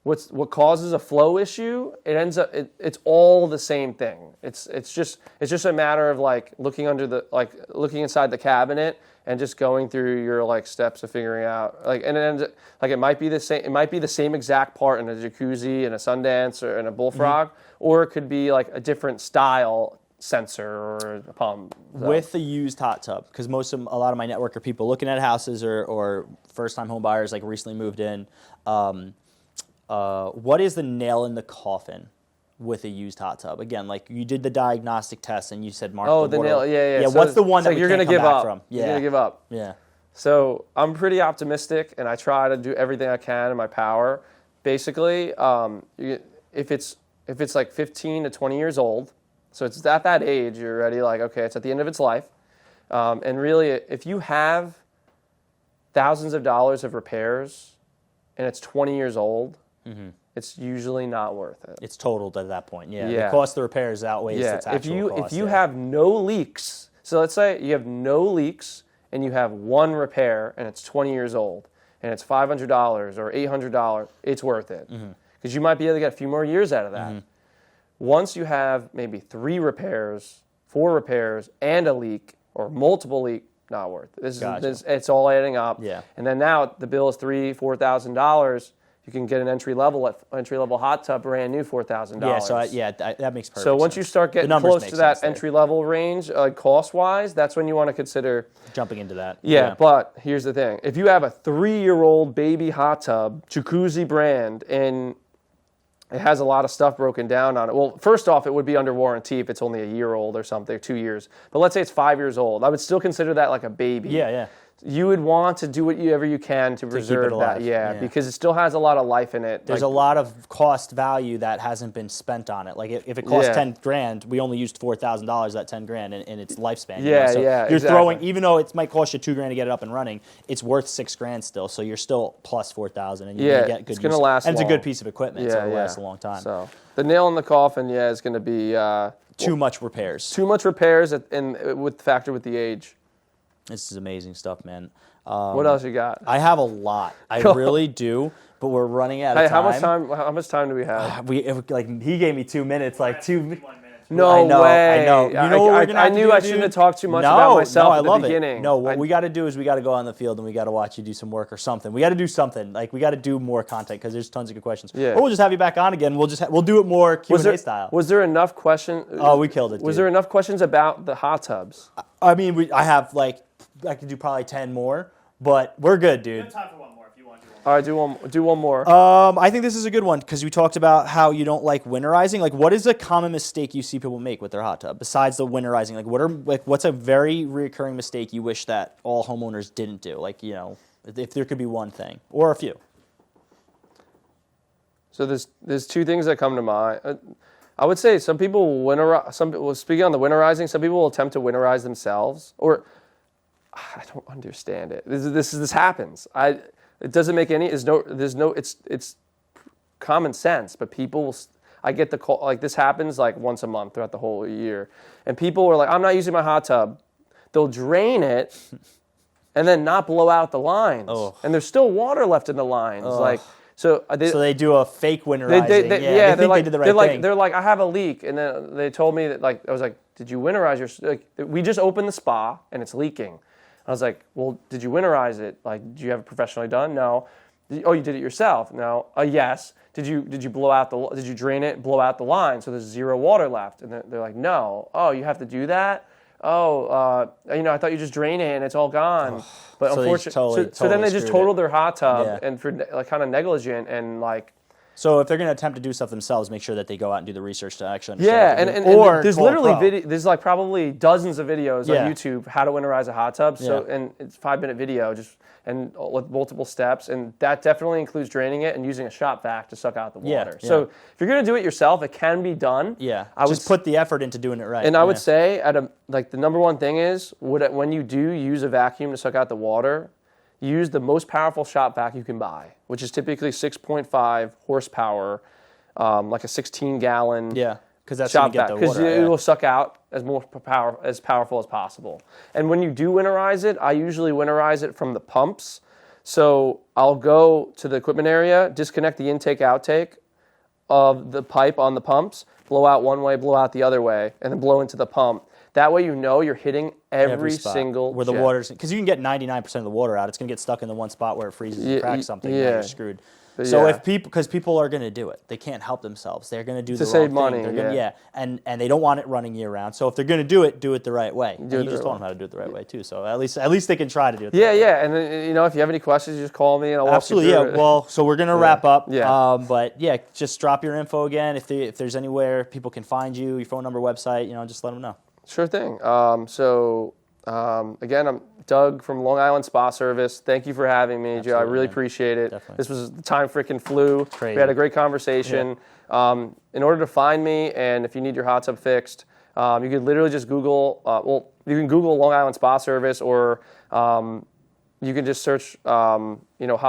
what causes a flow issue, it ends up it's all the same thing. It's just a matter of like looking inside the cabinet and just going through your like steps of figuring out and it ends like it might be the same exact part in a Jacuzzi and a Sundance or in a Bullfrog, or it could be like a different style sensor or a pump. So. With the used hot tub, because a lot of my network are people looking at houses or first time home buyers like recently moved in. What is the nail in the coffin with a used hot tub? Again, like you did the diagnostic test and you said mark the nail, yeah. So what's the one that you're going to give up from? You're going to give up. Yeah. So I'm pretty optimistic, and I try to do everything I can in my power. Basically, if it's like 15 to 20 years old, so it's at that age, you're already like, okay, it's at the end of its life. And really, if you have thousands of dollars of repairs and it's 20 years old, it's usually not worth it. It's totaled at that point. Yeah. The cost of the repairs outweighs its actual cost. If you have no leaks, so let's say you have no leaks and you have one repair and it's 20 years old and it's $500 or $800, it's worth it. Because you might be able to get a few more years out of that. Once you have maybe 3 repairs, 4 repairs, and a leak or multiple leaks, not worth it. It's all adding up. Yeah. And then now the bill is $3,000-$4,000. You can get an entry level hot tub, brand new, $4,000. Yeah, so that makes perfect sense. So once you start getting close to that entry level range, cost wise, that's when you want to consider jumping into that. Yeah, but here's the thing: if you have a 3-year-old baby hot tub, Jacuzzi brand, and it has a lot of stuff broken down on it. Well, first off, it would be under warranty if it's only a year old or something, 2 years. But let's say it's 5 years old. I would still consider that like a baby. Yeah. you would want to do whatever you can to preserve that. Yeah, because it still has a lot of life in it. There's a lot of cost value that hasn't been spent on it. Like if it costs $10,000, we only used $4,000 of that $10,000 in its lifespan. Yeah, you're throwing, even though it might cost you $2,000 to get it up and running, it's worth $6,000 still. So you're still plus $4,000, and you're gonna get good. It's gonna last. And long. it's a good piece of equipment, so it'll last a long time. So the nail in the coffin, is going to be too much repairs. Too much repairs, and with factor with the age. This is amazing stuff, man. What else you got? I have a lot. I really do, but we're running out of time. How much time do we have? He gave me 2 minutes, like 2 minutes. No way. I know. You know what we're gonna have to do, I shouldn't have talked too much about myself at the beginning. No, what we got to do is we got to go on the field and we got to watch you do some work or something. We got to do something. Like we got to do more content because there's tons of good questions. Yeah. Or we'll just have you back on again. We'll do it more Q&A style. Was there enough questions? Oh, we killed it. Was there enough questions about the hot tubs? I mean, I have I could do probably 10 more, but we're good, dude. We have time for one more if you want to do one more. All right, do one more. I think this is a good one because we talked about how you don't like winterizing. Like, what is a common mistake you see people make with their hot tub besides the winterizing? What's a very recurring mistake you wish that all homeowners didn't do? Like, if there could be one thing or a few. So there's two things that come to mind. I would say some people winterize. Speaking on the winterizing, some people will attempt to winterize themselves, or I don't understand it. This happens. It doesn't make any. It's common sense, but people will. I get the call, like this happens like once a month throughout the whole year, and people are like, I'm not using my hot tub. They'll drain it, and then not blow out the lines, and there's still water left in the lines. So they do a fake winterizing. They think they did the right thing. They're like, I have a leak, and then they told me that I was like, did you winterize your? We just opened the spa and it's leaking. I was like, well, did you winterize it? Did you have it professionally done? No. Oh, you did it yourself? No. Yes. Did you blow out did you drain it, blow out the line so there's zero water left? And they're like, no. Oh, you have to do that? Oh, I thought you just drain it and it's all gone. But unfortunately, so then they just totaled their hot tub and for kind of negligent and So if they're going to attempt to do stuff themselves, make sure that they go out and do the research to actually understand. And there's literally there's probably dozens of videos on YouTube how to winterize a hot tub. So and it's 5-minute video and with multiple steps, and that definitely includes draining it and using a shop vac to suck out the water. So if you're going to do it yourself, it can be done. Yeah, just put the effort into doing it right. And I would say the number one thing is when you do use a vacuum to suck out the water, use the most powerful shop vac you can buy, which is typically 6.5 horsepower, like a 16-gallon because that's shop vac. Because it will suck out as powerful as possible. And when you do winterize it, I usually winterize it from the pumps. So I'll go to the equipment area, disconnect the intake-outtake of the pipe on the pumps, blow out one way, blow out the other way, and then blow into the pump. That way you're hitting every single where the water's, because you can get 99% of the water out. It's going to get stuck in the one spot where it freezes and cracks something, and you're screwed. So because people are going to do it, they can't help themselves. They're going to do the wrong thing. To save money, and they don't want it running year round. So if they're going to do it the right way. And you just told them how to do it the right way too. So at least they can try to do it. The right way. And then, if you have any questions, just call me and I'll walk you through it. Well, so we're going to wrap up. But just drop your info again if there's anywhere people can find you, your phone number, website. Just let them know. Sure thing. Again, I'm Doug from Long Island Spa Service. Thank you for having me, Joe. I really appreciate it. Definitely. The time freaking flew. Crazy. We had a great conversation. Yeah. In order to find me, and if you need your hot tub fixed, you could literally just Google. You can Google Long Island Spa Service, or you can just search, hot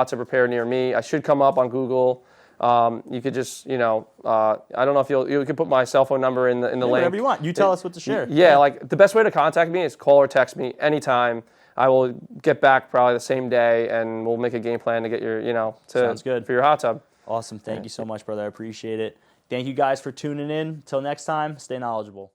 tub repair near me. I should come up on Google. You could just, I don't know if you could put my cell phone number in the link. Whatever you want. You tell us what to share. The best way to contact me is call or text me anytime. I will get back probably the same day, and we'll make a game plan to get your, Sounds good. For your hot tub. Awesome. Thank you so much, brother. I appreciate it. Thank you guys for tuning in. Till next time, stay knowledgeable.